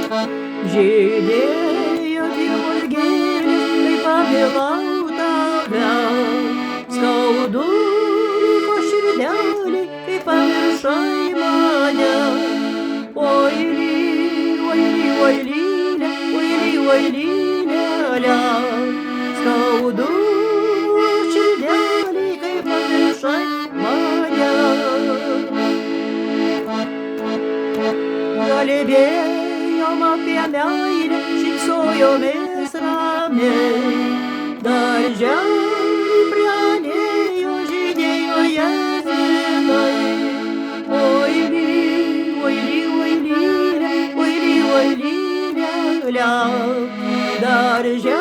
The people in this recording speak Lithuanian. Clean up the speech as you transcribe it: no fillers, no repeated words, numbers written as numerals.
Žydėjo pirmos gėlės, kai pamilau tave. Skaudu liko širdelį, kai pamiršai mane. Oi, oi, lylė, oi, lylėle. Skaudu širdelį, kai pamiršai mane. Kalbėjom apie meilę, šypsojomės ramiai. Daržely pradėjo žydėjo jazminai. Oi, lylė, oi, lylėle. Daržely